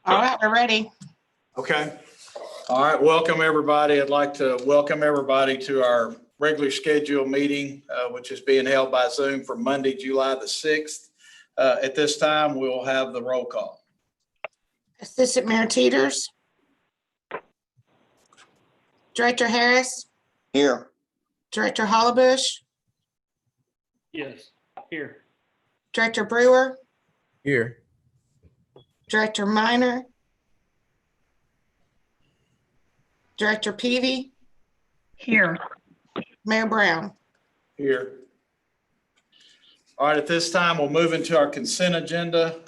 All right, we're ready. Okay. All right. Welcome, everybody. I'd like to welcome everybody to our regular scheduled meeting, which is being held by Zoom for Monday, July the 6th. At this time, we'll have the roll call. Assistant Mayor Teeters. Director Harris. Here. Director Hollabush. Yes, here. Director Brewer. Here. Director Minor. Director Peavy. Here. Mayor Brown. Here. All right, at this time, we'll move into our consent agenda.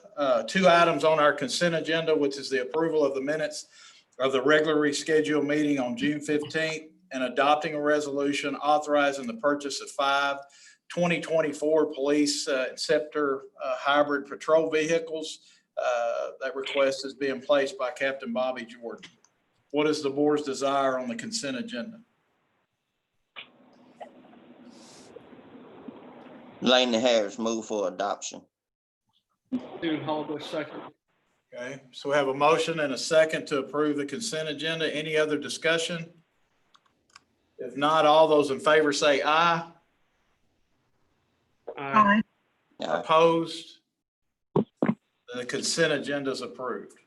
Two items on our consent agenda, which is the approval of the minutes of the regularly scheduled meeting on June 15th and adopting a resolution authorizing the purchase of 5 2024 police Scepter hybrid patrol vehicles. That request is being placed by Captain Bobby Jordan. What is the board's desire on the consent agenda? Laney Harris, move for adoption. Dude, Hollabush, second. Okay, so we have a motion and a second to approve the consent agenda. Any other discussion? If not, all those in favor say aye. Aye. Opposed? The consent agenda is approved.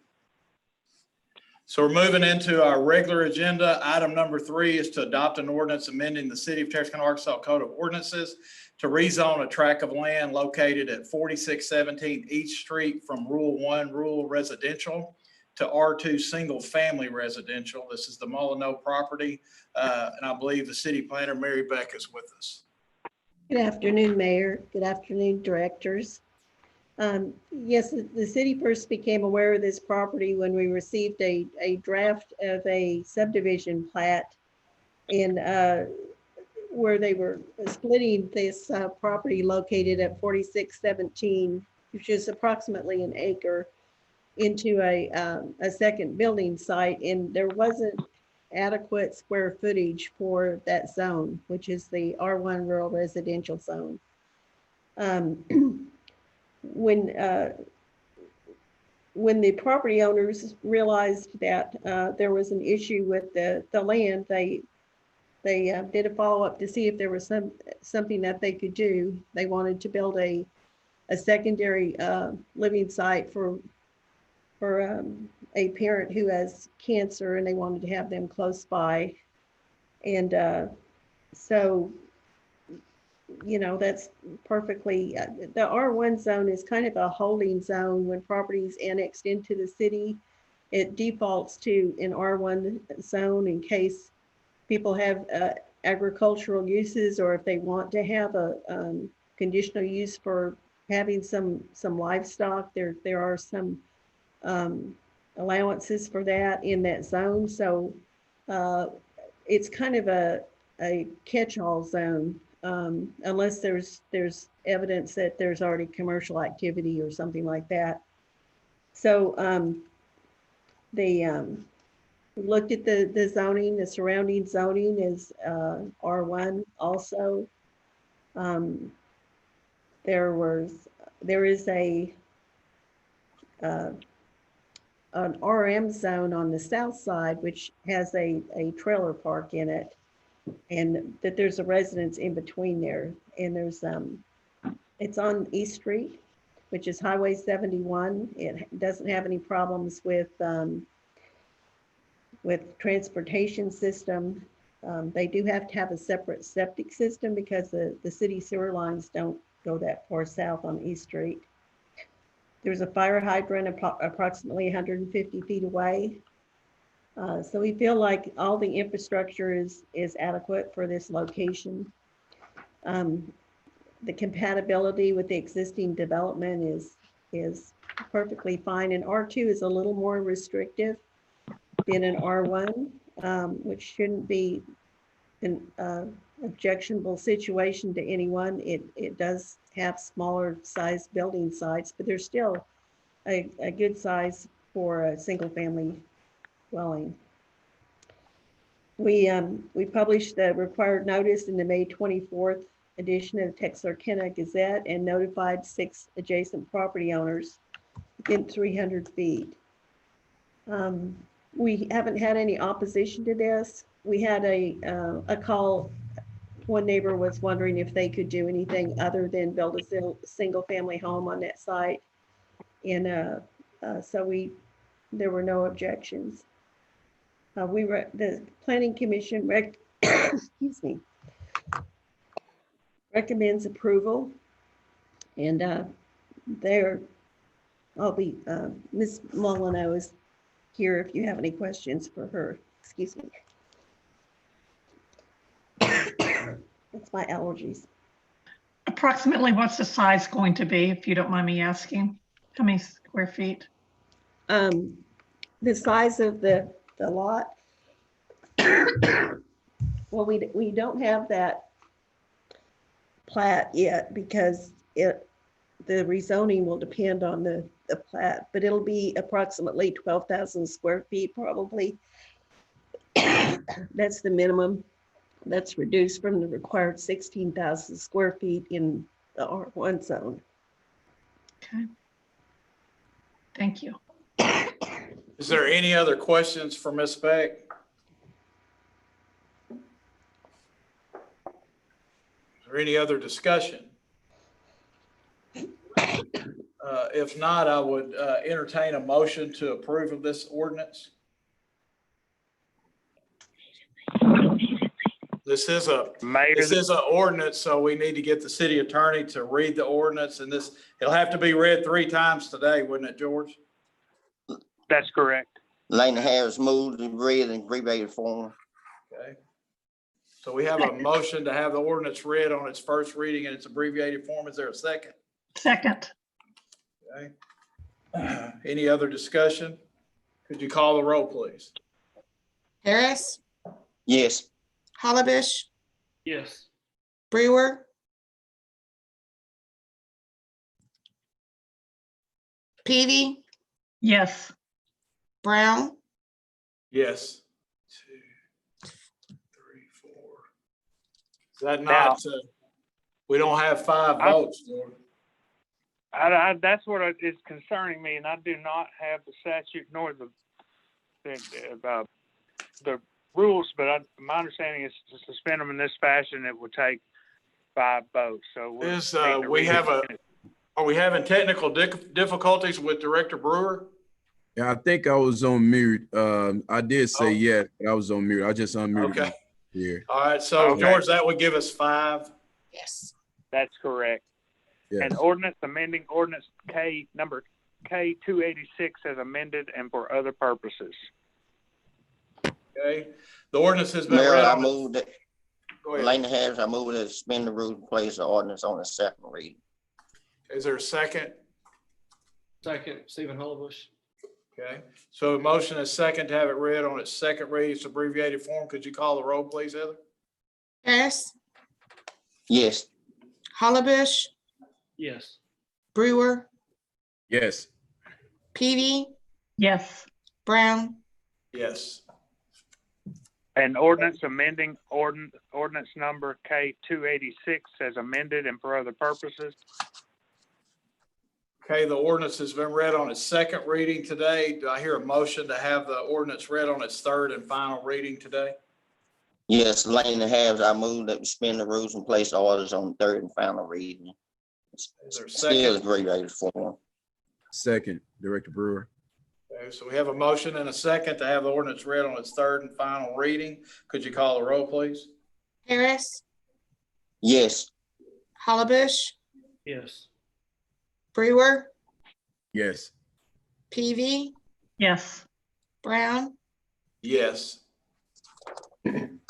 So we're moving into our regular agenda. Item number 3 is to adopt an ordinance amending the City of Texarkana, Arkansas Code of Ordinances to rezone a tract of land located at 4617 East Street from Rural 1 Rural Residential to R2 Single Family Residential. This is the Molyneux property, and I believe the city planner, Mary Beck, is with us. Good afternoon, Mayor. Good afternoon, directors. Yes, the city first became aware of this property when we received a draft of a subdivision plat in where they were splitting this property located at 4617, which is approximately an acre, into a second building site, and there wasn't adequate square footage for that zone, which is the R1 rural residential zone. When the property owners realized that there was an issue with the land, they did a follow-up to see if there was something that they could do. They wanted to build a secondary living site for a parent who has cancer, and they wanted to have them close by. And so, you know, that's perfectly, the R1 zone is kind of a holding zone. When property is annexed into the city, it defaults to an R1 zone in case people have agricultural uses, or if they want to have a conditional use for having some livestock. There are some allowances for that in that zone. So it's kind of a catch-all zone. Unless there's evidence that there's already commercial activity or something like that. So they looked at the zoning. The surrounding zoning is R1 also. There is an RM zone on the south side, which has a trailer park in it, and that there's a residence in between there. And there's it's on East Street, which is Highway 71. It doesn't have any problems with transportation system. They do have to have a separate septic system because the city sewer lines don't go that far south on East Street. There's a fire hydrant approximately 150 feet away. So we feel like all the infrastructure is adequate for this location. The compatibility with the existing development is perfectly fine, and R2 is a little more restrictive than an R1, which shouldn't be an objectionable situation to anyone. It does have smaller size building sites, but there's still a good size for a single family dwelling. We published the required notice in the May 24th edition of the Texarkana Gazette and notified 6 adjacent property owners within 300 feet. We haven't had any opposition to this. We had a call. One neighbor was wondering if they could do anything other than build a single family home on that site. And there were no objections. The planning commission excuse me, recommends approval. And Ms. Molyneux is here if you have any questions for her. Excuse me. It's my allergies. Approximately what's the size going to be, if you don't mind me asking? How many square feet? The size of the lot. Well, we don't have that plat yet because the rezoning will depend on the plat, but it'll be approximately 12,000 square feet probably. That's the minimum. That's reduced from the required 16,000 square feet in the R1 zone. Okay. Thank you. Is there any other questions for Ms. Beck? Is there any other discussion? If not, I would entertain a motion to approve of this ordinance. This is an ordinance, so we need to get the city attorney to read the ordinance, and it'll have to be read 3 times today, wouldn't it, George? That's correct. Lane Harris moved and read in abbreviated form. Okay. So we have a motion to have the ordinance read on its first reading in its abbreviated form. Is there a second? Second. Okay. Any other discussion? Could you call the roll, please? Harris, Yes. Hollabish, Yes. Brewer, Peavy, Yes. Brown, Yes. 2, 3, 4. Is that not, we don't have 5 votes, Lord. That's what is concerning me, and I do not have the statute nor the rules, but my understanding is to suspend them in this fashion, it would take 5 votes. So are we having technical difficulties with Director Brewer? Yeah, I think I was on mute. I did say yes, but I was on mute. I just unmuted. Okay. Here. All right. So Okay. George, that would give us 5. yes. That's correct. Yes. And ordinance amending ordinance number K-286 as amended and for other purposes. Okay. The ordinance has been Mayor, read I on. moved it. Go ahead. Lane Harris, I moved to suspend the rules and place the ordinance on the second reading. Is there a second? Second, Stephen Hullabush. Okay. So a motion is second to have it read on its second reading, its abbreviated form. Could you call the roll, please, Heather? Harris, Yes. Hollabish, Yes. Brewer, Yes. Peavy, Yes. Brown, Yes. And ordinance amending ordinance number K-286 as amended and for other purposes. Okay, the ordinance has been read on its second reading today. Do I hear a motion to have the ordinance read on its third and final reading today? Yes, Lane Harris, I moved to suspend the rules and place the orders on third and final reading. Is there a Still second? abbreviated form. Second, Director Brewer. Okay, so we have a motion and a second to have the ordinance read on its third and final reading. Could you call the roll, please? Harris, Yes. Hollabish, Yes. Brewer, Yes. Peavy, Yes. Brown, Yes.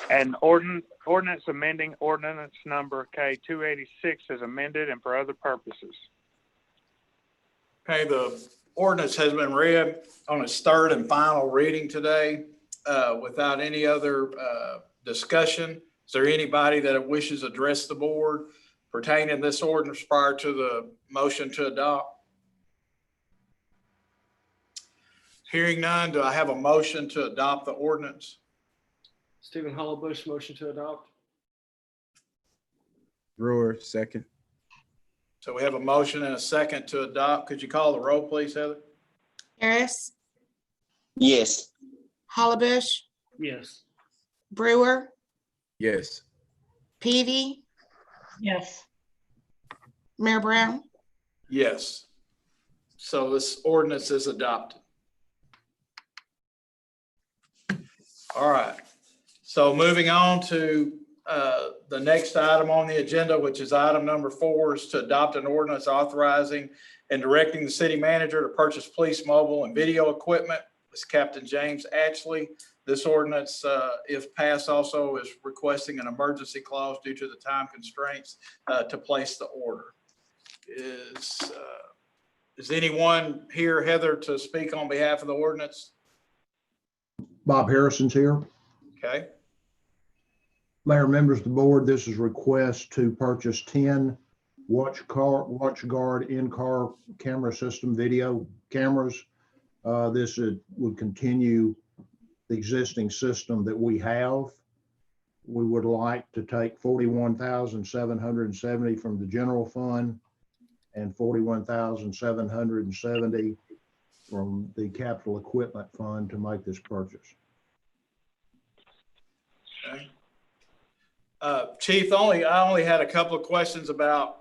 And ordinance amending ordinance number K-286 as amended and for other purposes. Okay, the ordinance has been read on its third and final reading today without any other discussion. Is there anybody that wishes to address the board pertaining to this ordinance prior to the motion to adopt? Hearing none, do I have a motion to adopt the ordinance? Stephen Hullabush, motion to adopt. Brewer, second. So we have a motion and a second to adopt. Could you call the roll, please, Heather? Harris, Yes. Hollabush, Yes. Brewer, Yes. Peavy, Yes. Mayor Brown. Yes. So this ordinance is adopted. All right. So moving on to the next item on the agenda, which is item number 4, is to adopt an ordinance authorizing and directing the city manager to purchase police mobile and video equipment. It's Captain James Ashley. This ordinance, if passed, also is requesting an emergency clause due to the time constraints to place the order. Is anyone here, Heather, to speak on behalf of the ordinance? Bob Harrison's here. Okay. Mayor, members of the board, this is a request to purchase 10 watch guard in-car camera system video cameras. This would continue the existing system that we have. We would like to take $41,770 from the general fund and $41,770 from the capital equipment fund to make this purchase. Okay. Chief, I only had a couple of questions about,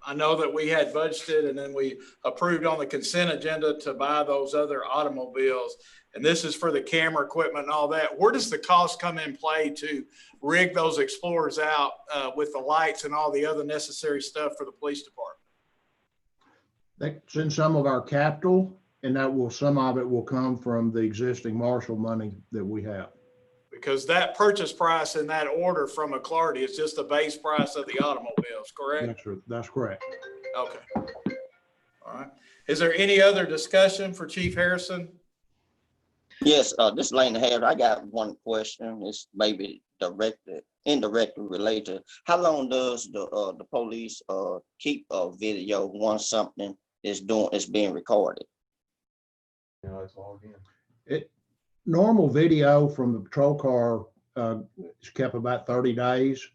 I know that we had budgeted and then we approved on the consent agenda to buy those other automobiles. And this is for the camera equipment and all that. Where does the cost come in play to rig those Explorers out with the lights and all the other necessary stuff for the police department? That's in some of our capital, and some of it will come from the existing Marshall money that we have. Because that purchase price in that order from McClarty is just the base price of the automobiles, correct? That's correct. Okay. All right. Is there any other discussion for Chief Harrison? Yes, this Lane Harris, I got one question. It's maybe indirectly related. How long does the police keep a video once something is being recorded? Normal video from the patrol car is kept about 30 days.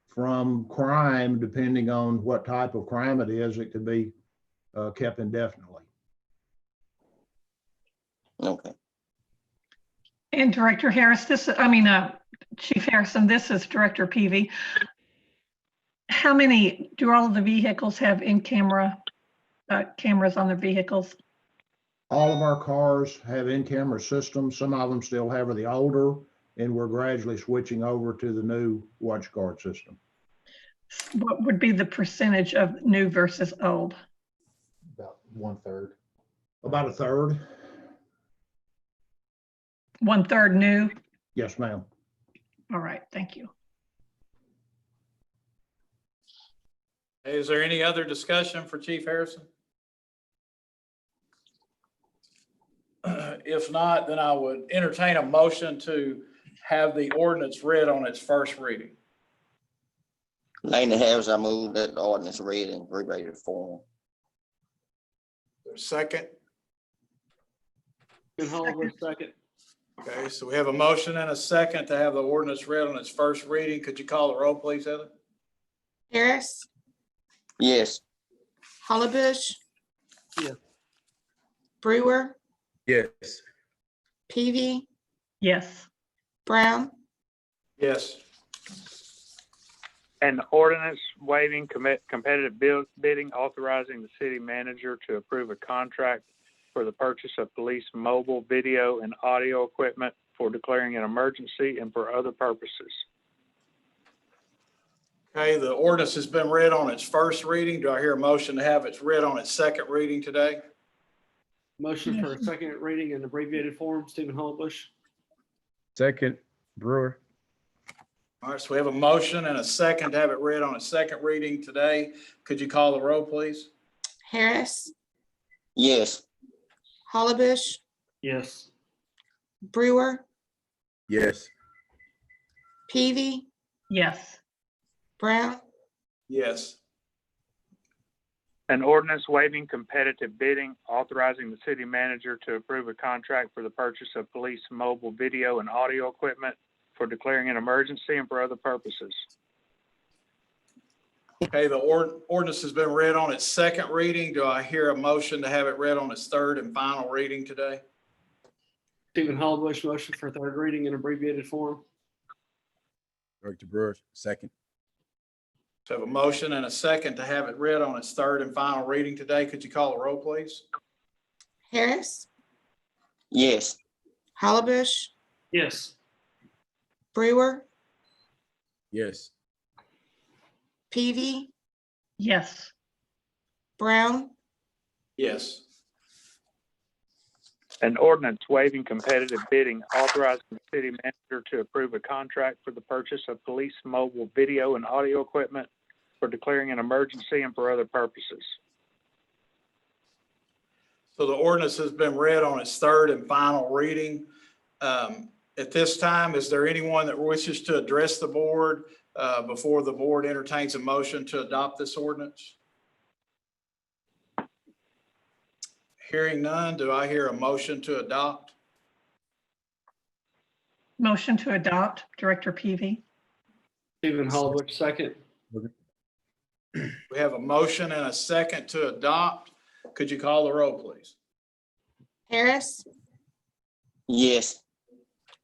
From crime, depending on what type of crime it is, it could be kept indefinitely. Okay. And Director Harris, Chief Harrison, this is Director Peavy. Do all of the vehicles have in-camera cameras on their vehicles? All of our cars have in-camera systems. Some of them still have the older, and we're gradually switching over to the new watch guard system. What would be the percentage of new versus old? About 1/3. About 1/3. 1/3 new? Yes, ma'am. All right, thank you. Is there any other discussion for Chief Harrison? If not, then I would entertain a motion to have the ordinance read on its first reading. Lane Harris, I move that the ordinance read in abbreviated form. Second. Second. Okay, so we have a motion and a second to have the ordinance read on its first reading. Could you call the roll, please, Heather? Harris, Yes. Hollabush. Yes. Brewer, Yes. Peavy, Yes. Brown, Yes. An ordinance waiving competitive bidding, authorizing the city manager to approve a contract for the purchase of police mobile, video, and audio equipment for declaring an emergency and for other purposes. Okay, the ordinance has been read on its first reading. Do I hear a motion to have it read on its second reading today? Motion for a second reading in abbreviated form, Stephen Hollabush. Second, Brewer. All right, so we have a motion and a second to have it read on its second reading today. Could you call the roll, please? Harris, Yes. Hollabush, Yes. Brewer, Yes. Peavy, Yes. Brown, Yes. An ordinance waiving competitive bidding, authorizing the city manager to approve a contract for the purchase of police mobile, video, and audio equipment for declaring an emergency and for other purposes. Okay, the ordinance has been read on its second reading. Do I hear a motion to have it read on its third and final reading today? Stephen Hollowbush, motion for third reading in abbreviated form. Director Brewer, second. So I have a motion and a second to have it read on its third and final reading today. Could you call the roll, please? Harris, Yes. Hollabush, Yes. Brewer, Yes. Peavy, Yes. Brown, Yes. An ordinance waiving competitive bidding, authorizing the city manager to approve a contract for the purchase of police mobile video and audio equipment for declaring an emergency and for other purposes. So the ordinance has been read on its third and final reading. At this time, is there anyone that wishes to address the board before the board entertains a motion to adopt this ordinance? Hearing none, do I hear a motion to adopt? Motion to adopt, Director Peavy. Stephen Hollowbush, second. We have a motion and a second to adopt. Could you call the roll, please? Harris, Yes.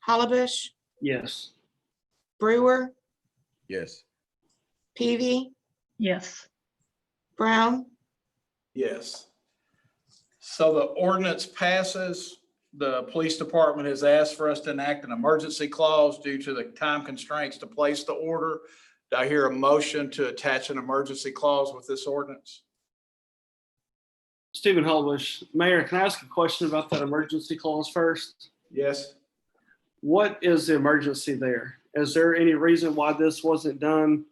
Hollabush, Yes. Brewer, Yes. Peavy, Yes. Brown, Yes. So the ordinance passes. The police department has asked for us to enact an emergency clause due to the time constraints to place the order. Do I hear a motion to attach an emergency clause with this ordinance? Stephen Hollowbush, Mayor, can I ask a question about that emergency clause first? Yes. What is the emergency there? Is there any reason why this wasn't done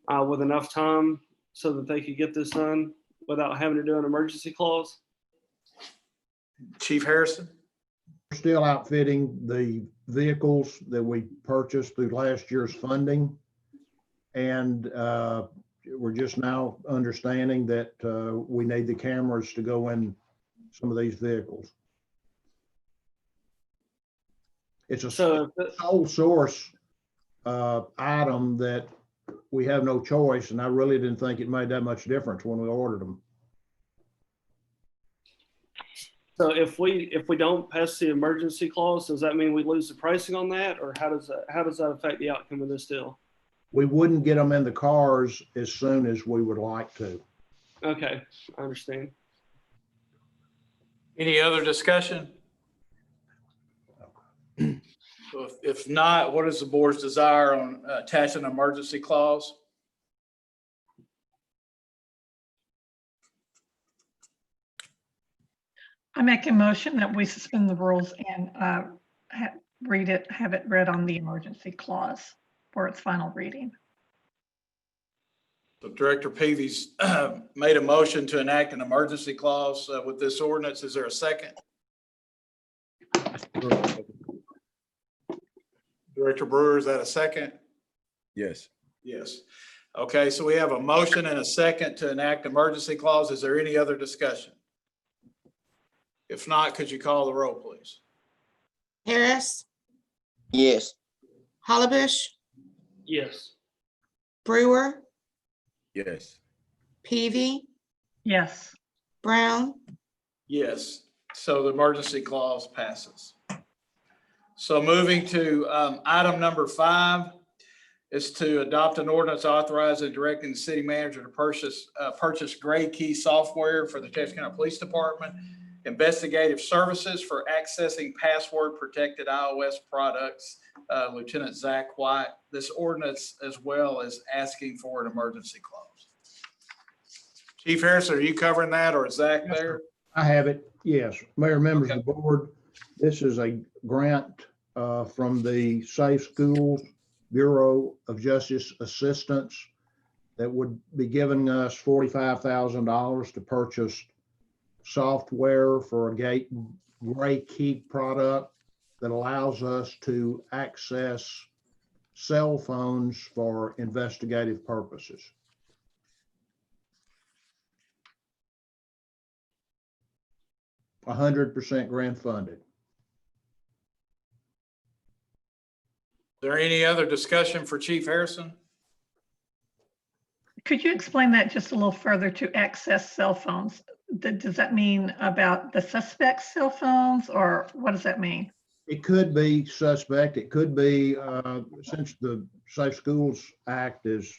with enough time so that they could get this done without having to do an emergency clause? Chief Harrison? We're still outfitting the vehicles that we purchased through last year's funding. And we're just now understanding that we need the cameras to go in some of these vehicles. It's a sole source item that we have no choice, and I really didn't think it made that much difference when we ordered them. So if we don't pass the emergency clause, does that mean we lose the pricing on that, or how does that affect the outcome of this deal? We wouldn't get them in the cars as soon as we would like to. Okay, I understand. Any other discussion? So if not, what is the board's desire on attaching an emergency clause? I make a motion that we suspend the rules and have it read on the emergency clause for its final reading. So Director Peavy's made a motion to enact an emergency clause with this ordinance. Is there a second? Director Brewer, is that a second? Yes. Yes. Okay, so we have a motion and a second to enact emergency clause. Is there any other discussion? If not, could you call the roll, please? Harris, Yes. Hollabush, Yes. Brewer, Yes. Peavy, Yes. Brown, Yes. So the emergency clause passes. So moving to item number 5 is to adopt an ordinance authorizing and directing the city manager to purchase Gray Key software for the Texarkana Police Department, investigative services for accessing password protected iOS products, Lieutenant Zach White. This ordinance as well is asking for an emergency clause. Chief Harrison, are you covering that, or is Zach there? I have it, yes. Mayor, members of the board, this is a grant from the Safe Schools Bureau of Justice Assistance that would be giving us $45,000 to purchase software for a Gray Key product that allows us to access cell phones for investigative purposes. 100% grant funded. Is there any other discussion for Chief Harrison? Could you explain that just a little further, to access cell phones? Does that mean about the suspect's cell phones, or what does that mean? It could be suspect. It could be, since the Safe Schools Act is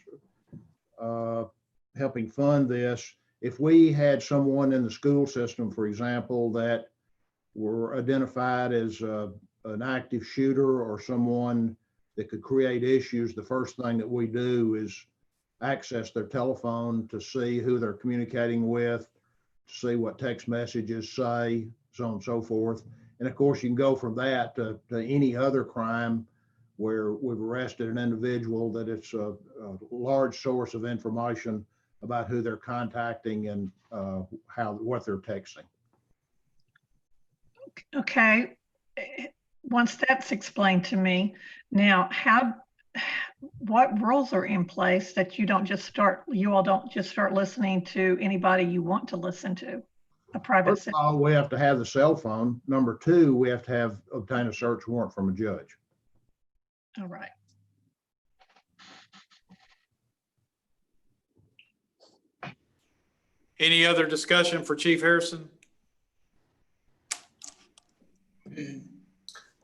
helping fund this, if we had someone in the school system, for example, that were identified as an active shooter or someone that could create issues, the first thing that we do is access their telephone to see who they're communicating with, to see what text messages say, so on and so forth. And of course, you can go from that to any other crime where we've arrested an individual that it's a large source of information about who they're contacting and what they're texting. Okay, once that's explained to me, now what rules are in place that you all don't just start listening to anybody you want to listen to? A private First of all, we have to have the cell phone. Number two, we have to obtain a search warrant from a judge. All right. Any other discussion for Chief Harrison?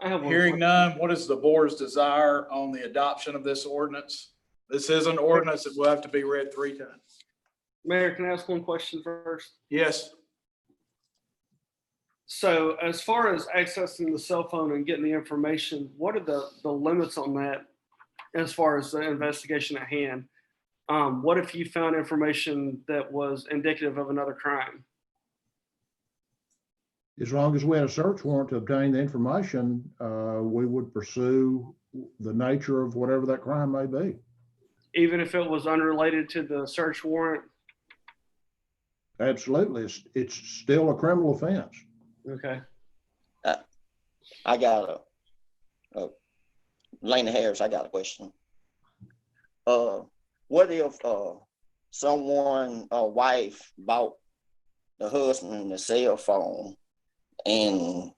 I have one Hearing question. none, what is the board's desire on the adoption of this ordinance? This is an ordinance that will have to be read 3 times. Mayor, can I ask one question first? Yes. So as far as accessing the cell phone and getting the information, what are the limits on that as far as the investigation at hand? What if you found information that was indicative of another crime? As long as we had a search warrant to obtain the information, we would pursue the nature of whatever that crime may be. Even if it was unrelated to the search warrant? Absolutely. It's still a criminal offense. Okay. I got Lena Harris, I got a question. What if someone, a wife, bought the husband a cell phone, and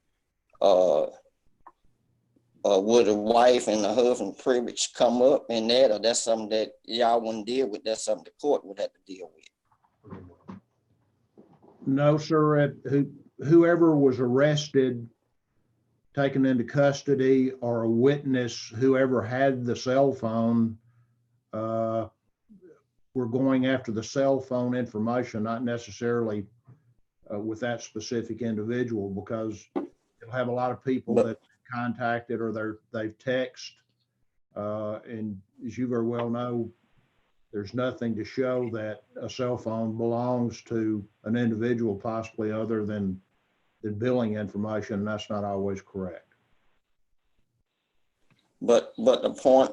would the wife and the husband privilege come up in that, or that's something that y'all wouldn't deal with? That's something the court would have to deal with. No, sir. Whoever was arrested, taken into custody, or a witness, whoever had the cell phone, we're going after the cell phone information, not necessarily with that specific individual, because you'll have a lot of people that contacted or they've texted. And as you very well know, there's nothing to show that a cell phone belongs to an individual possibly other than billing information, and that's not always correct. But the point,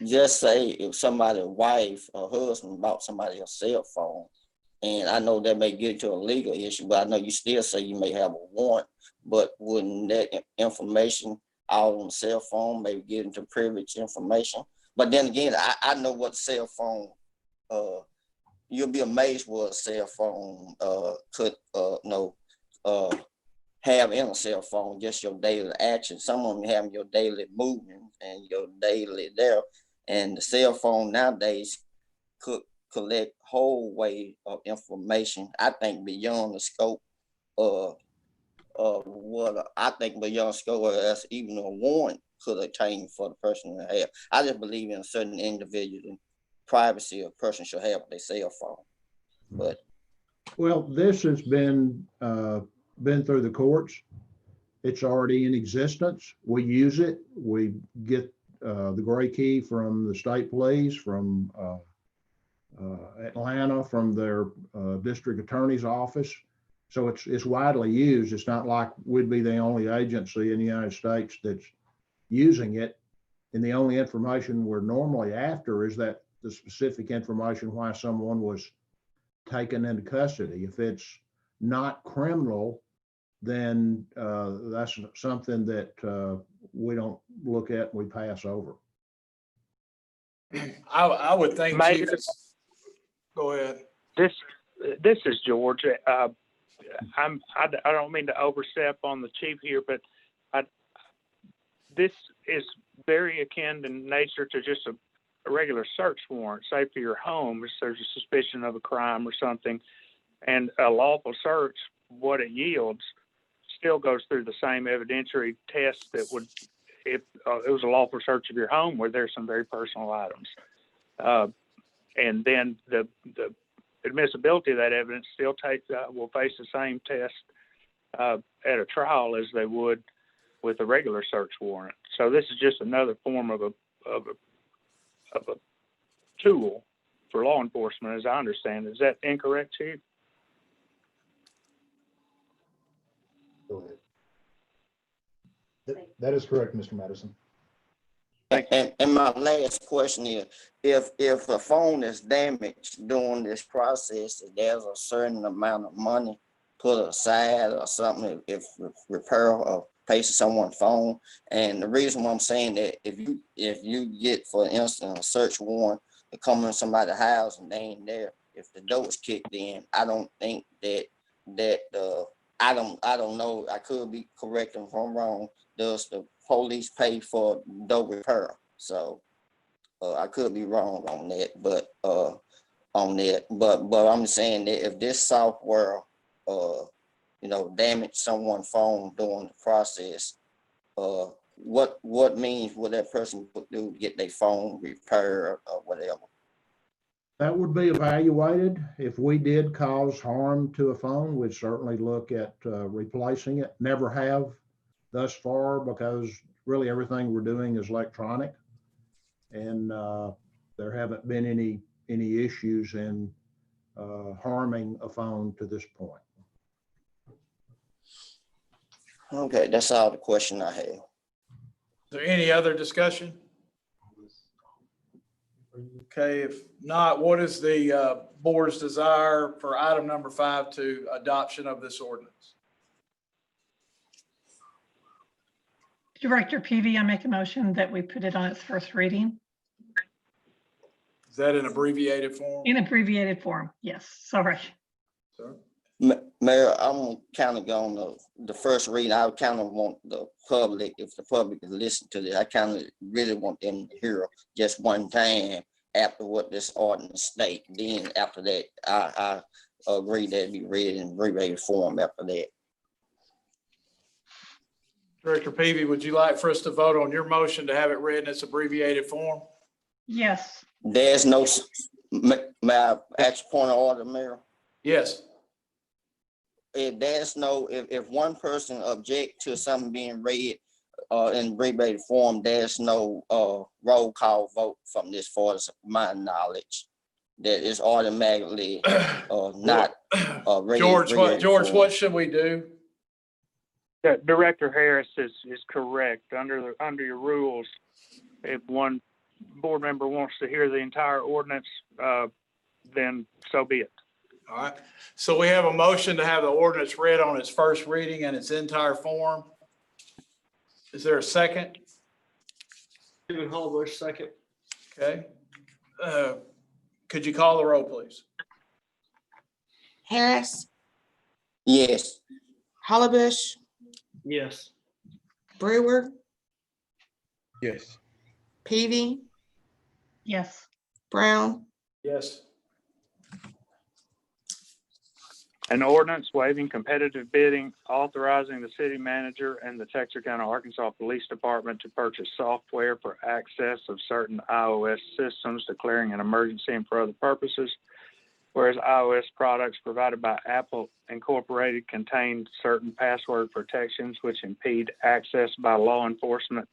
just say if somebody's wife or husband bought somebody a cell phone, and I know that may get to a legal issue, but I know you still say you may have a warrant, but wouldn't that information out on the cell phone maybe get into privileged information? But then again, I know what cell phone, you'll be amazed what a cell phone could have in a cell phone, just your daily action. Some of them have your daily movement and your daily there. And the cell phone nowadays could collect whole way of information, I think beyond the scope of what I think beyond scope as even a warrant could attain for the person to have. I just believe in a certain individual privacy a person should have with their cell phone. But well, this has been through the courts. It's already in existence. We use it. We get the gray key from the state police, from Atlanta, from their district attorney's office. So it's widely used. It's not like we'd be the only agency in the United States that's using it. And the only information we're normally after is that the specific information why someone was taken into custody. If it's not criminal, then that's something that we don't look at and we pass over. I would think, Mayor, Chief, go ahead. This is George. I don't mean to overstep on the chief here, but this is very akin in nature to just a regular search warrant, say for your home, if there's a suspicion of a crime or something, and a lawful search, what it yields still goes through the same evidentiary test that would, if it was a lawful search of your home where there's some very personal items. And then the admissibility of that evidence still will face the same test at a trial as they would with a regular search warrant. So this is just another form of a tool for law enforcement, as I understand. Is that incorrect, Chief? Go ahead. That is correct, Mr. Madison. And my last question is, if a phone is damaged during this process, if there's a certain amount of money put aside or something, if repair or replace someone's phone. And the reason why I'm saying that, if you get, for instance, a search warrant to come in somebody's house and they ain't there, if the door is kicked in, I don't think that I don't know, I could be correct if I'm wrong, does the police pay for door repair? So I could be wrong on that, but I'm saying that if this software damage someone's phone during the process, what means will that person do to get their phone repaired or whatever? That would be evaluated. If we did cause harm to a phone, we'd certainly look at replacing it. Never have thus far, because really everything we're doing is electronic, and there haven't been any issues in harming a phone to this point. Okay, that's all the question I have. Is there any other discussion? Okay, if not, what is the board's desire for item number 5 to adoption of this ordinance? Director Peavy, I make a motion that we put it on its first reading. Is that in abbreviated form? In abbreviated form, yes, sorry. Sir? Mayor, I'm kind of going the first reading. I kind of want the public, if the public can listen to this, I kind of really want them to hear just one time after what this ordinance state. Then after that, I agree that it be read in abbreviated form after that. Director Peavy, would you like for us to vote on your motion to have it read in its abbreviated form? Yes. There's no, may I ask a point of order, Mayor? Yes. If one person object to something being read in abbreviated form, there's no roll call vote from this, far as my knowledge. That is automatically not read. George, what should we do? Director Harris is correct. Under your rules, if one board member wants to hear the entire ordinance, then so be it. All right. So we have a motion to have the ordinance read on its first reading in its entire form. Is there a second? Stephen Hallbush, second. Okay. Could you call the roll, please? Harris, Yes. Hollabush, Yes. Brewer, Yes. Peavy, Yes. Brown, Yes. An ordinance waiving competitive bidding, authorizing the city manager and the Texarkana, Arkansas Police Department to purchase software for access of certain iOS systems, declaring an emergency and for other purposes. Whereas iOS products provided by Apple Incorporated contain certain password protections which impede access by law enforcement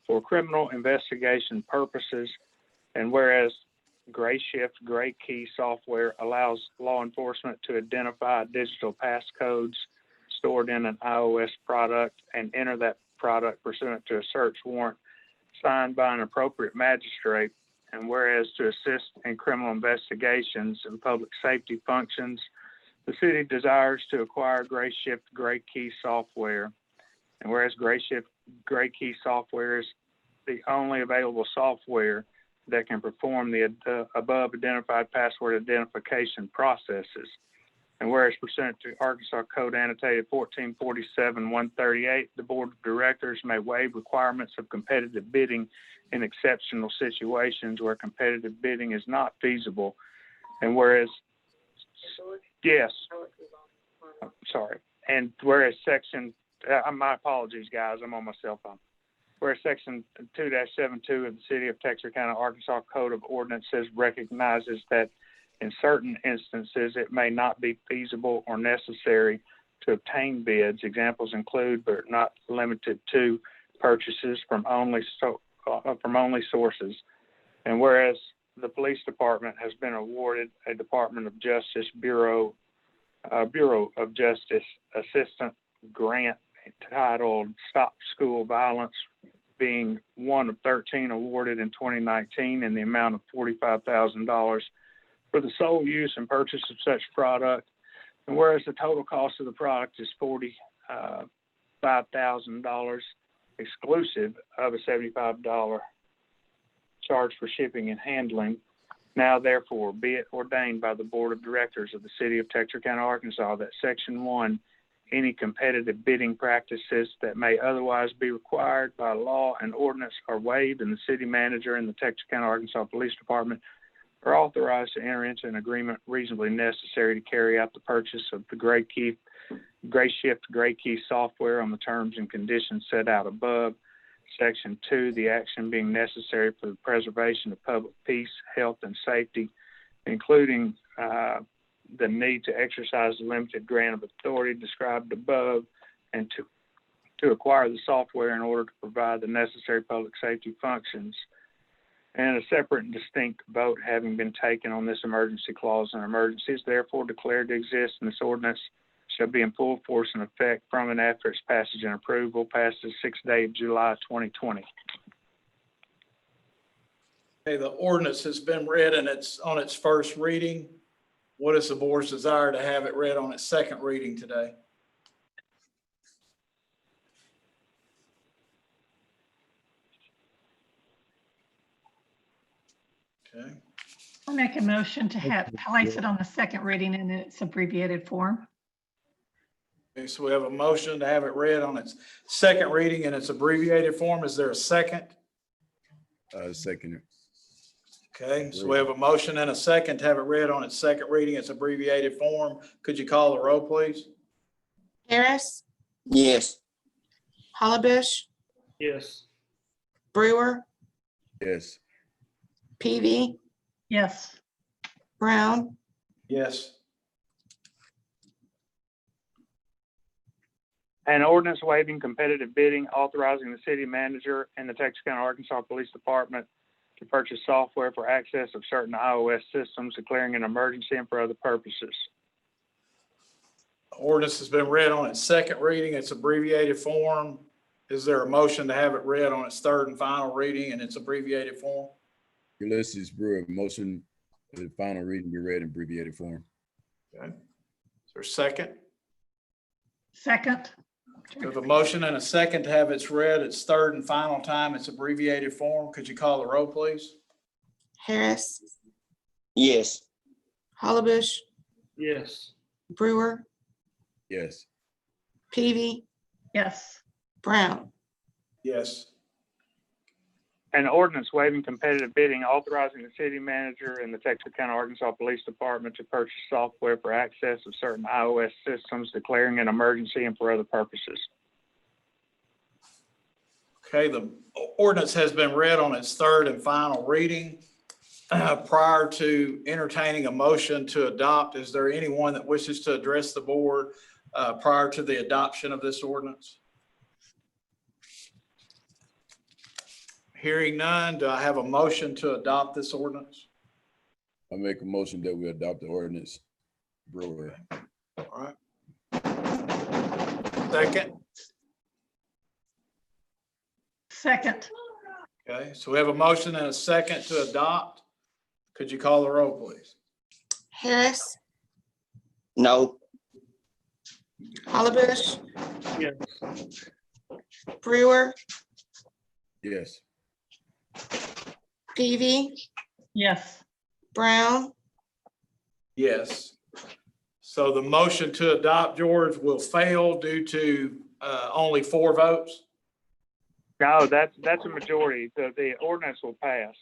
for criminal investigation purposes. And whereas Gray Shift Gray Key software allows law enforcement to identify digital passcodes stored in an iOS product and enter that product pursuant to a search warrant signed by an appropriate magistrate. And whereas to assist in criminal investigations and public safety functions, the city desires to acquire Gray Shift Gray Key software. And whereas Gray Shift Gray Key software is the only available software that can perform the above identified password identification processes. And whereas pursuant to Arkansas Code Annotated 1447-138, the Board of Directors may waive requirements of competitive bidding in exceptional situations where competitive bidding is not feasible. And whereas, yes, sorry. And whereas Section my apologies, guys, I'm on my cell phone. Where section 2-72 of the City of Texarkana, Arkansas Code of Ordinances recognizes that in certain instances, it may not be feasible or necessary to obtain bids. Examples include, but not limited to, purchases from only sources. And whereas the police department has been awarded a Department of Justice Bureau of Justice Assistant grant titled Stop School Violence, being one of 13 awarded in 2019 in the amount of $45,000 for the sole use and purchase of such product. And whereas the total cost of the product is $45,000 exclusive of a $75 charge for shipping and handling, now therefore be it ordained by the Board of Directors of the City of Texarkana, Arkansas, that Section 1, any competitive bidding practices that may otherwise be required by law and ordinance are waived, and the city manager and the Texarkana, Arkansas Police Department are authorized to enter into an agreement reasonably necessary to carry out the purchase of the Gray Shift Gray Key software on the terms and conditions set out above. Section 2, the action being necessary for the preservation of public peace, health, and safety, including the need to exercise the limited grant of authority described above, and to acquire the software in order to provide the necessary public safety functions. And a separate and distinct vote having been taken on this emergency clause, an emergency is therefore declared to exist, and this ordinance shall be in full force and effect from and after its passage and approval, passed the 6th day of July 2020. Okay, the ordinance has been read and it's on its first reading. What is the board's desire to have it read on its second reading today? Okay. I'll make a motion to place it on the second reading in its abbreviated form. Okay, so we have a motion to have it read on its second reading in its abbreviated form. Is there a second? Second it. Okay, so we have a motion and a second to have it read on its second reading, its abbreviated form. Could you call the roll, please? Harris, Yes. Hollabish, Yes. Brewer, Yes. Peavy, Yes. Brown, Yes. An ordinance waiving competitive bidding, authorizing the city manager and the Texarkana, Arkansas Police Department to purchase software for access of certain iOS systems, declaring an emergency and for other purposes. Ordinance has been read on its second reading, its abbreviated form. Is there a motion to have it read on its third and final reading in its abbreviated form? Ulysses Brewer, motion for the final reading be read in abbreviated form. Okay. Is there a second? Second. We have a motion and a second to have its read its third and final time, its abbreviated form. Could you call the roll, please? Harris, Yes. Hollabish, Yes. Brewer, Yes. Peavy, Yes. Brown, Yes. An ordinance waiving competitive bidding, authorizing the city manager and the Texarkana, Arkansas Police Department to purchase software for access of certain iOS systems, declaring an emergency and for other purposes. Okay, the ordinance has been read on its third and final reading. Prior to entertaining a motion to adopt, is there anyone that wishes to address the board prior to the adoption of this ordinance? Hearing none, do I have a motion to adopt this ordinance? I make a motion that we adopt the ordinance. Brewer. All right. Second. Second. Okay, so we have a motion and a second to adopt. Could you call the roll, please? Harris, No. Hollabish, Yes. Brewer, Yes. Peavy, Yes. Brown, Yes. So the motion to adopt, George, will fail due to only 4 votes? No, that's a majority. The ordinance will pass.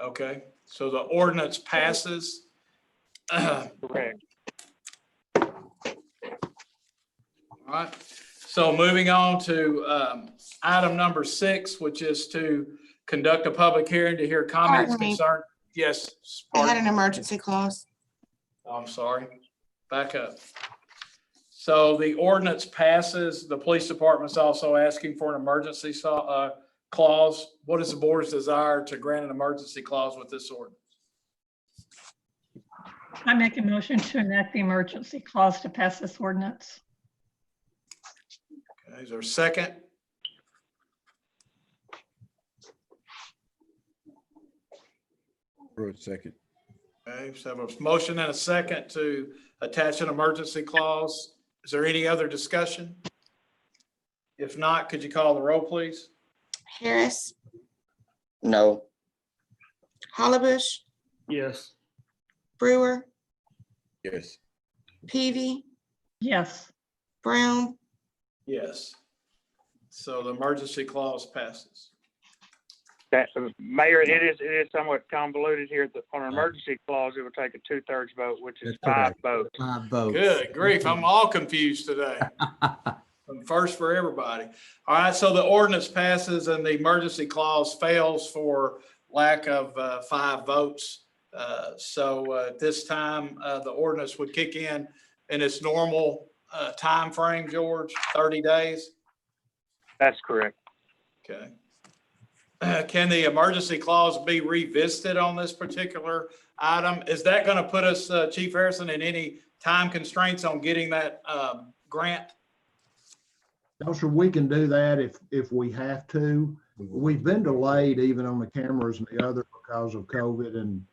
Okay, so the ordinance passes. Correct. All right, So moving on to item number 6, which is to conduct a public hearing to hear comments Pardon me. concerned. Yes. It had pardon. an emergency clause. I'm sorry. Back up. So the ordinance passes. The police department's also asking for an emergency clause. What is the board's desire to grant an emergency clause with this ordinance? I make a motion to enact the emergency clause to pass this ordinance. Okay, is there a second? For a second. Okay, so I have a motion and a second to attach an emergency clause. Is there any other discussion? If not, could you call the roll, please? Harris, No. Hollabush, Yes. Brewer, Yes. Peavy, Yes. Brown, Yes. So the emergency clause passes. That, Mayor, it is somewhat convoluted here. On an emergency clause, it would take a 2/3 vote, which is That's 5 votes. 5 votes. Good grief, I'm all confused today. First for everybody. All right, so the ordinance passes and the emergency clause fails for lack of 5 votes. So at this time, the ordinance would kick in its normal time frame, George, 30 days? That's correct. Okay. Can the emergency clause be revisited on this particular item? Is that going to put us, Chief Harrison, in any time constraints on getting that grant? No, sir, we can do that if we have to. We've been delayed even on the cameras and the other because of COVID and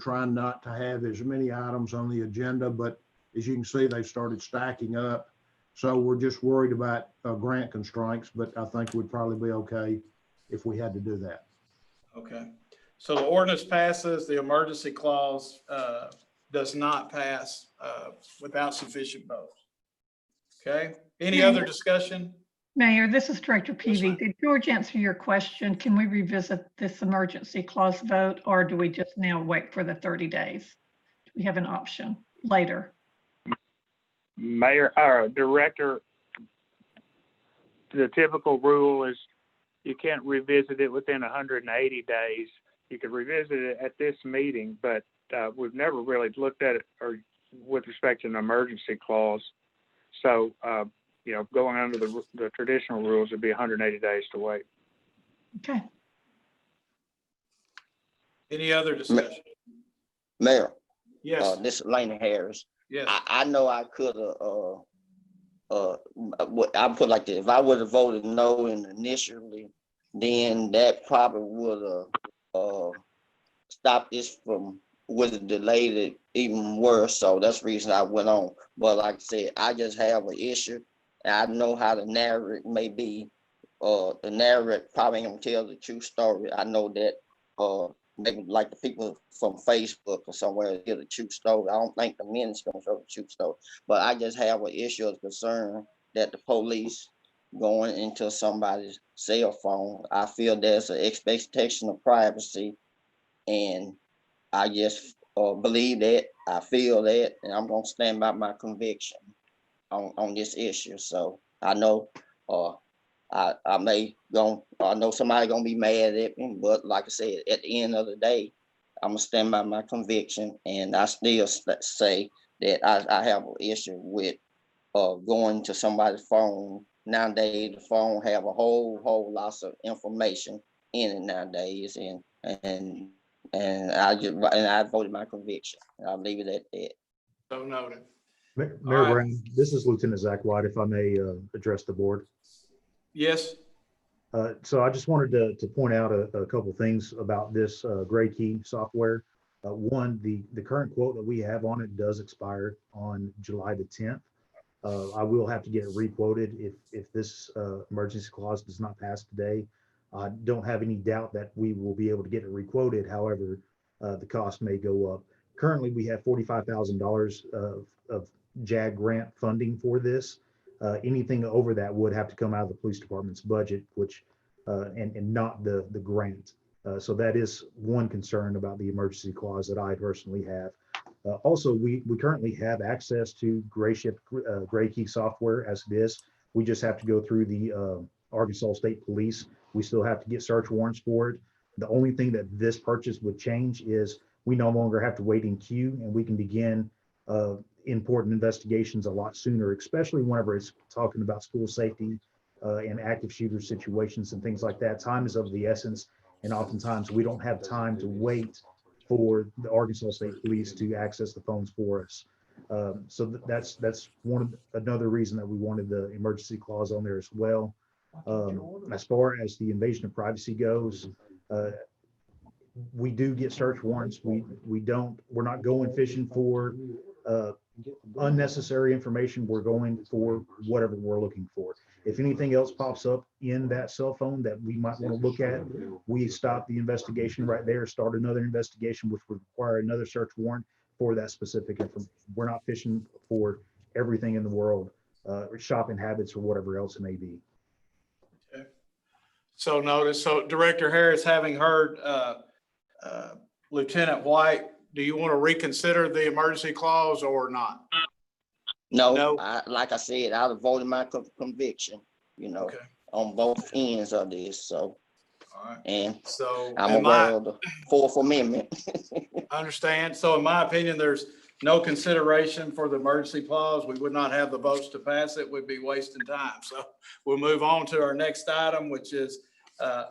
trying not to have as many items on the agenda, but as you can see, they've started stacking up. So we're just worried about grant constraints, but I think we'd probably be okay if we had to do that. Okay. So the ordinance passes, the emergency clause does not pass without sufficient votes. Okay. Any other discussion? Mayor, this is Director Yes, Peavy. ma'am. Did George answer your question? Can we revisit this emergency clause vote, or do we just now wait for the 30 days? Do we have an option later? Mayor, or Director, the typical rule is you can't revisit it within 180 days. You could revisit it at this meeting, but we've never really looked at it or with respect to an emergency clause. So, going under the traditional rules, it'd be 180 days to wait. Okay. Any other discussion? Mayor, Yes. this is Lane Harris. Yes. I know I could have, I put like this, if I would have voted no initially, then that probably would have stopped this would have delayed it even worse. So that's the reason I went on. But like I said, I just have an issue. I know how the narrative may be. The narrative probably ain't gonna tell the true story. I know that maybe like the people from Facebook or somewhere get the true story. I don't think the men's gonna show the true story. But I just have an issue of concern that the police going into somebody's cell phone. I feel there's an expectation of privacy, and I just believe that. I feel that, and I'm gonna stand by my conviction on this issue. So I know I know somebody gonna be mad at me, but like I said, at the end of the day, I'm gonna stand by my conviction, and I still say that I have an issue with going to somebody's phone. Nowadays, the phone have a whole lots of information in it nowadays, and I voted my conviction. I'll leave it at that. So noted. Mayor All right. Brown, this is Lieutenant Zach White, if I may address the board. Yes. So I just wanted to point out a couple things about this Gray Key software. One, the current quote that we have on it does expire on July the 10th. I will have to get it requoted if this emergency clause does not pass today. I don't have any doubt that we will be able to get it requoted. However, the cost may go up. Currently, we have $45,000 of JAG grant funding for this. Anything over that would have to come out of the police department's budget, which and not the grant. So that is one concern about the emergency clause that I personally have. Also, we currently have access to Gray Key software as it is. We just have to go through the Arkansas State Police. We still have to get search warrants for it. The only thing that this purchase would change is we no longer have to wait in queue, and we can begin important investigations a lot sooner, especially whenever it's talking about school safety and active shooter situations and things like that. Time is of the essence, and oftentimes we don't have time to wait for the Arkansas State Police to access the phones for us. So that's another reason that we wanted the emergency clause on there as well. As far as the invasion of privacy goes, we do get search warrants. We're not going fishing for unnecessary information. We're going for whatever we're looking for. If anything else pops up in that cell phone that we might want to look at, we stop the investigation right there, start another investigation, which would require another search warrant for that specific information. We're not fishing for everything in the world, shopping habits or whatever else it may be. Okay. So Director Harris, having heard Lieutenant White, do you want to reconsider the emergency clause or not? No. Like I said, I voted my conviction, Okay. on both ends of this. So, All right. and So I'm aware of the Fourth Amendment. I understand. So in my opinion, there's no consideration for the emergency clause. We would not have the votes to pass it. We'd be wasting time. So we'll move on to our next item, which is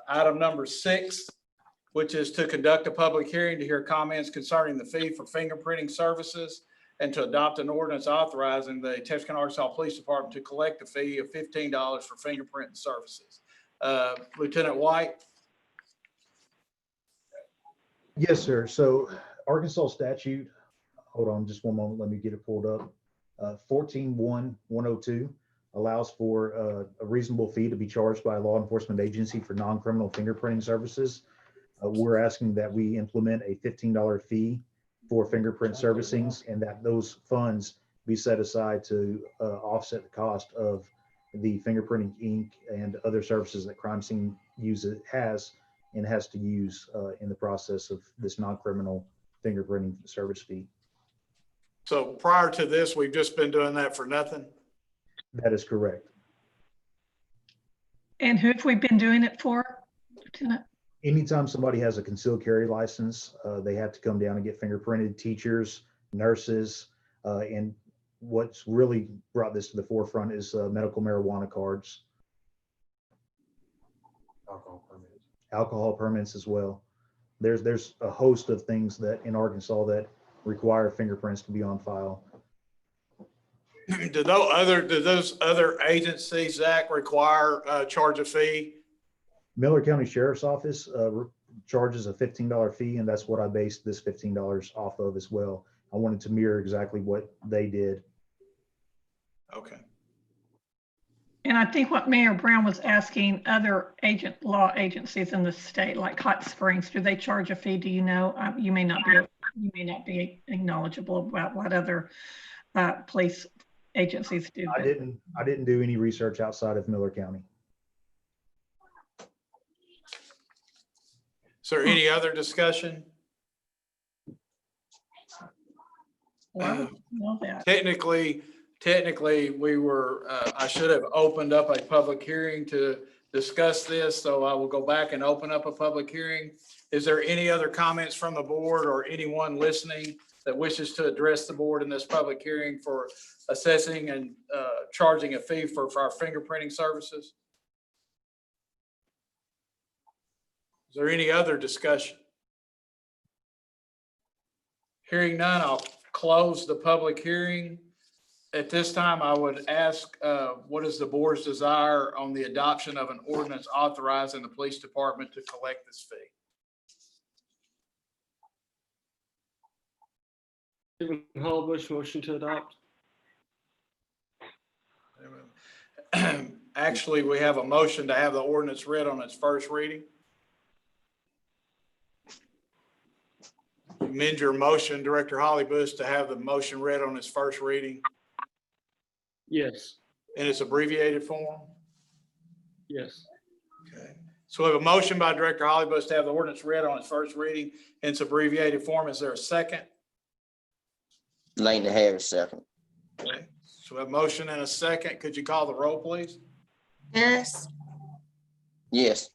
item number 6, which is to conduct a public hearing to hear comments concerning the fee for fingerprinting services and to adopt an ordinance authorizing the Texarkana, Arkansas Police Department to collect a fee of $15 for fingerprinting services. Lieutenant White. Yes, sir. So Arkansas statute, hold on just one moment, let me get it pulled up. 14.1.102 allows for a reasonable fee to be charged by a law enforcement agency for non-criminal fingerprinting services. We're asking that we implement a $15 fee for fingerprint servicings, and that those funds be set aside to offset the cost of the fingerprinting ink and other services that crime scene has to use in the process of this non-criminal fingerprinting service fee. So prior to this, we've just been doing that for nothing? That is correct. And who have we been doing it for, Lieutenant? Anytime somebody has a concealed carry license, they have to come down and get fingerprinted. Teachers, nurses, and what's really brought this to the forefront is medical marijuana cards. Alcohol permits as well. There's a host of things that in Arkansas that require fingerprints to be on file. Do those other agencies, Zach, require charge a fee? Miller County Sheriff's Office charges a $15 fee, and that's what I based this $15 off of as well. I wanted to mirror exactly what they did. Okay. And I think what Mayor Brown was asking, other law agencies in the state, like Hot Springs, do they charge a fee? Do you know? You may not be knowledgeable about what other police agencies do. I didn't do any research outside of Miller County. Is there any other discussion? Well, I don't know that. Technically, we were, I should have opened up a public hearing to discuss this, so I will go back and open up a public hearing. Is there any other comments from the board or anyone listening that wishes to address the board in this public hearing for assessing and charging a fee for our fingerprinting services? Is there any other discussion? Hearing none, I'll close the public hearing. At this time, I would ask, what is the board's desire on the adoption of an ordinance authorizing the police department to collect this fee? Stephen Holbush, motion to adopt. Actually, we have a motion to have the ordinance read on its first reading. Amend your motion, Director Hollybush, to have the motion read on its first reading Yes. in its abbreviated form. Yes. Okay. So we have a motion by Director Hollybush to have the ordinance read on its first reading in its abbreviated form. Is there a second? Lane Harris, second. Okay. So a motion and a second. Could you call the roll, please? Harris, Yes.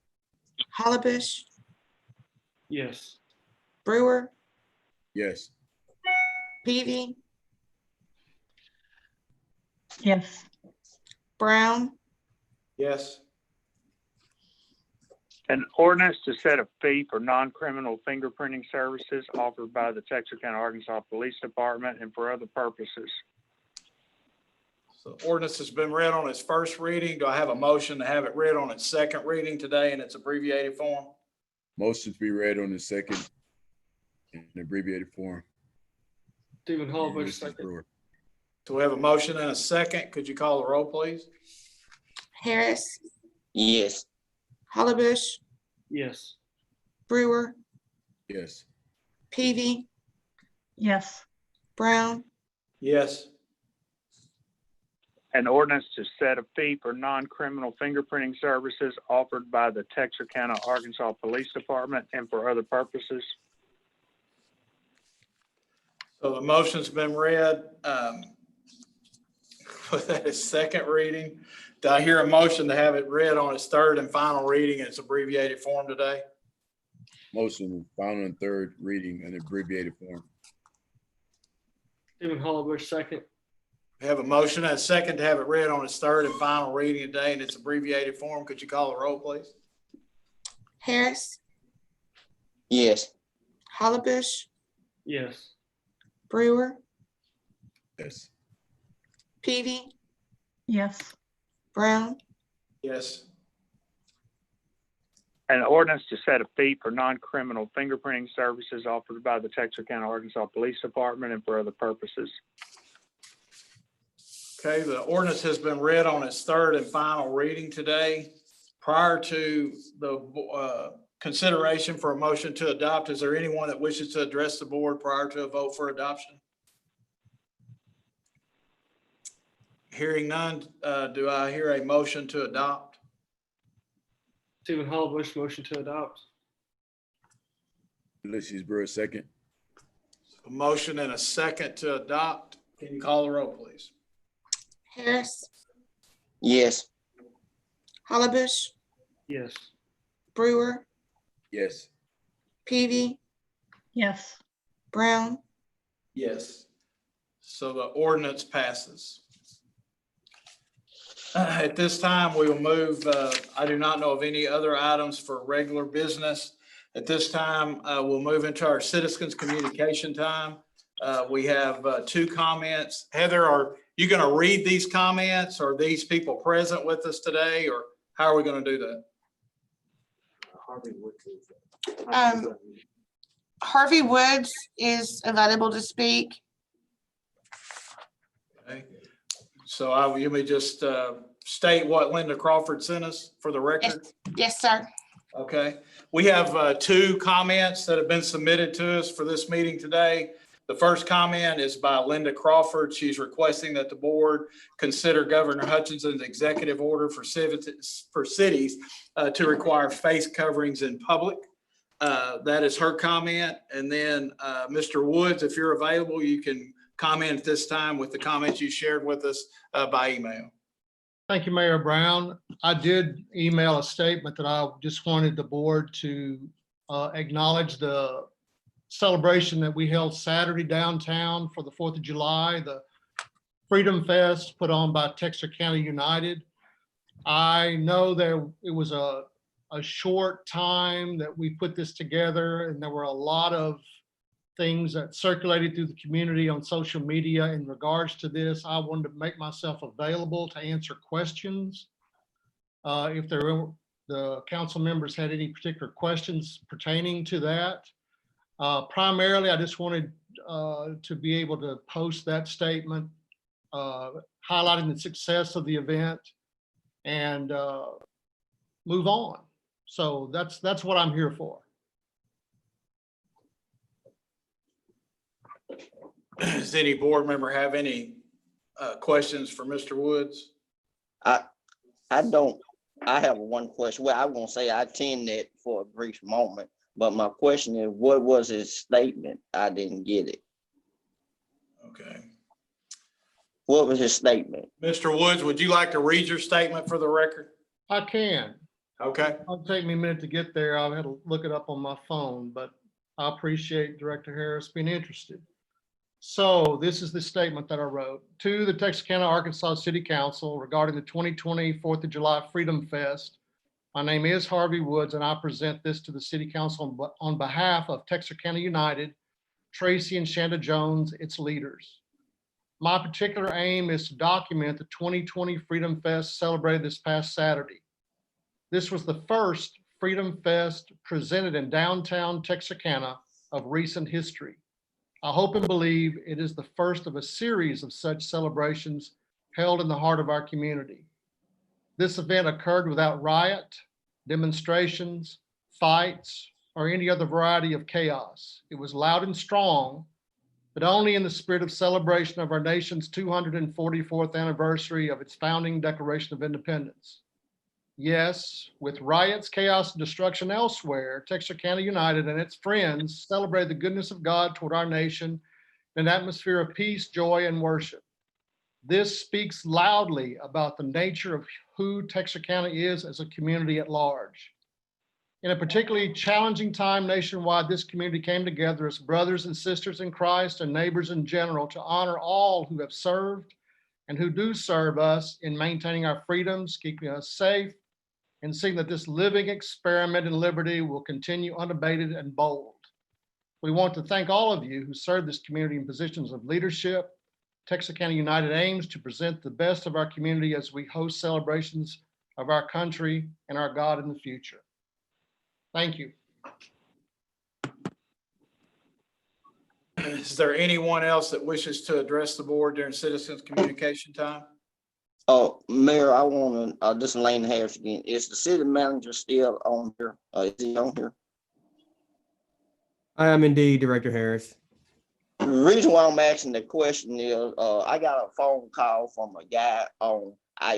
Hollabush, Yes. Brewer, Yes. Peavy, Yes. Brown, Yes. An ordinance to set a fee for non-criminal fingerprinting services offered by the Texarkana, Arkansas Police Department and for other purposes. So ordinance has been read on its first reading. Do I have a motion to have it read on its second reading today in its abbreviated form? Motion to be read on the second in abbreviated form. Stephen Hollabush, Mrs. second. Brewer. So we have a motion and a second. Could you call the roll, please? Harris, Yes. Hollabush, Yes. Brewer, Yes. Peavy, Yes. Brown, Yes. An ordinance to set a fee for non-criminal fingerprinting services offered by the Texarkana, Arkansas Police Department and for other purposes. So the motion's been read. With that is second reading. Do I hear a motion to have it read on its third and final reading in its abbreviated form today? Motion final and third reading in abbreviated form. Stephen Hollabush, second. We have a motion and a second to have it read on its third and final reading today in its abbreviated form. Could you call the roll, please? Harris, Yes. Hollabush, Yes. Brewer, Yes. Peavy, Yes. Brown, Yes. An ordinance to set a fee for non-criminal fingerprinting services offered by the Texarkana, Arkansas Police Department and for other purposes. Okay, the ordinance has been read on its third and final reading today. Prior to the consideration for a motion to adopt, is there anyone that wishes to address the board prior to a vote for adoption? Hearing none, do I hear a motion to adopt? Stephen Hollabush, motion to adopt. Ulysses Brewer, second. A motion and a second to adopt. Can you call the roll, please? Harris, Yes. Hollabush, Yes. Brewer, Yes. Peavy, Yes. Brown, Yes. So the ordinance passes. At this time, we will move, I do not know of any other items for regular business. At this time, we'll move into our citizens communication time. We have two comments. Heather, are you going to read these comments? Are these people present with us today, or how are we going to do that? Harvey Woods is available to speak. Okay. So you may just state what Linda Crawford sent us for the record. Yes, sir. Okay. We have two comments that have been submitted to us for this meeting today. The first comment is by Linda Crawford. She's requesting that the board consider Governor Hutchinson's executive order for cities to require face coverings in public. That is her comment. And then Mr. Woods, if you're available, you can comment at this time with the comments you shared with us by email. Thank you, Mayor Brown. I did email a statement that I just wanted the board to acknowledge the celebration that we held Saturday downtown for the 4th of July, the Freedom Fest put on by Texarkana United. I know that it was a short time that we put this together, and there were a lot of things that circulated through the community on social media in regards to this. I wanted to make myself available to answer questions. If the council members had any particular questions pertaining to that. Primarily, I just wanted to be able to post that statement, highlighting the success of the event and move on. So that's what I'm here for. Does any board member have any questions for Mr. Woods? I don't. I have one question. Well, I won't say I attended for a brief moment, but my question is, what was his statement? I didn't get it. Okay. What was his statement? Mr. Woods, would you like to read your statement for the record? I can. Okay. It'll take me a minute to get there. I'll have to look it up on my phone, but I appreciate Director Harris being interested. So this is the statement that I wrote to the Texarkana, Arkansas City Council regarding the 2020 4th of July Freedom Fest. My name is Harvey Woods, and I present this to the City Council on behalf of Texarkana United, Tracy and Shanda Jones, its leaders. My particular aim is to document the 2020 Freedom Fest celebrated this past Saturday. This was the first Freedom Fest presented in downtown Texarkana of recent history. I hope and believe it is the first of a series of such celebrations held in the heart of our community. This event occurred without riot, demonstrations, fights, or any other variety of chaos. It was loud and strong, but only in the spirit of celebration of our nation's 244th anniversary of its founding Declaration of Independence. Yes, with riots, chaos, and destruction elsewhere, Texarkana United and its friends celebrate the goodness of God toward our nation in an atmosphere of peace, joy, and worship. This speaks loudly about the nature of who Texarkana is as a community at large. In a particularly challenging time nationwide, this community came together as brothers and sisters in Christ and neighbors in general to honor all who have served and who do serve us in maintaining our freedoms, keeping us safe, and seeing that this living experiment in liberty will continue unabated and bold. We want to thank all of you who serve this community in positions of leadership. Texarkana United aims to present the best of our community as we host celebrations of our country and our God in the future. Thank you. Is there anyone else that wishes to address the board during citizens communication time? Oh, Mayor, I want to, this is Lane Harris again. Is the city manager still on here? Is he on here? I am indeed, Director Harris. The reason why I'm asking the question is, I got a phone call from a guy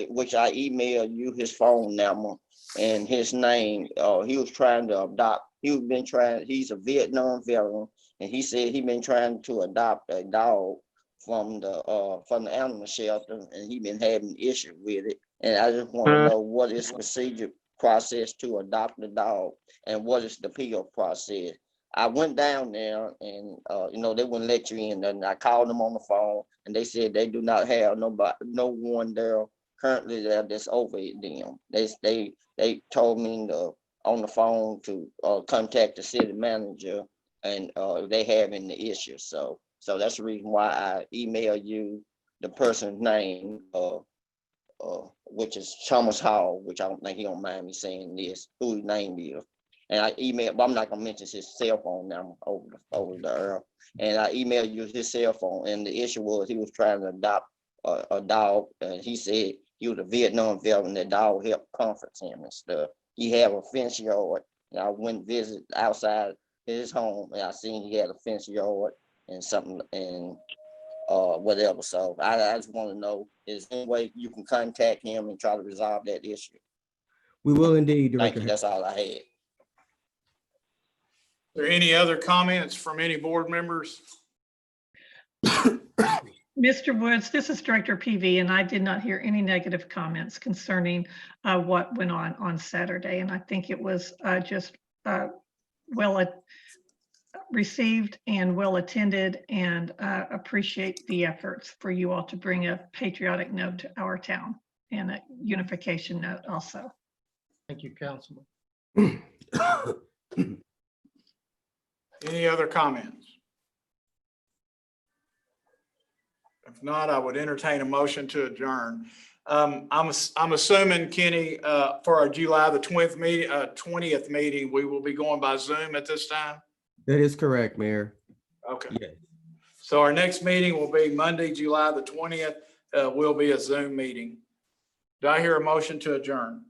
which I emailed you his phone number and his name. He was trying to adopt, he's a Vietnam veteran, and he said he'd been trying to adopt a dog from the animal shelter, and he been having issue with it. And I just want to know what is the procedure process to adopt the dog, and what is the appeal process. I went down there, and they wouldn't let you in. And I called them on the phone, and they said they do not have no one there currently there that's over them. They told me on the phone to contact the city manager, and they having the issue. So that's the reason why I emailed you the person's name, which is Thomas Hall, which I don't think he don't mind me saying this, who his name is. And I emailed, but I'm not gonna mention his cell phone number over the and I emailed you his cell phone, and the issue was he was trying to adopt a dog, and he said he was a Vietnam veteran. That dog helped comfort him and stuff. He had a fence yard, and I went and visit outside his home, and I seen he had a fence yard and something and whatever. So I just want to know, is there any way you can contact him and try to resolve that issue? We will indeed, Thank Director. you. That's all I had. Are there any other comments from any board members? Mr. Woods, this is Director PV, and I did not hear any negative comments concerning what went on Saturday. And I think it was just well received and well attended, and appreciate the efforts for you all to bring a patriotic note to our town and a unification note also. Thank you, Councilman. Any other comments? If not, I would entertain a motion to adjourn. I'm assuming, Kenny, for our July the 20th meeting, we will be going by Zoom at this time? That is correct, Mayor. Okay. Yes. So our next meeting will be Monday, July the 20th. Will be a Zoom meeting. Do I hear a motion to adjourn?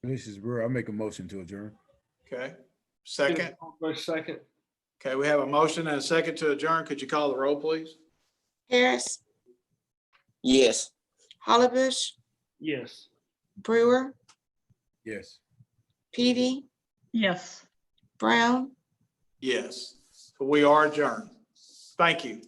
This is Brewer. I'll make a motion to adjourn. Okay. Second. Second. Okay, we have a motion and a second to adjourn. Could you call the roll, please? Harris, Yes. Hollebush, Yes. Brewer, Yes. Peavy, Yes. Brown. Yes. So we are adjourned. Thank you.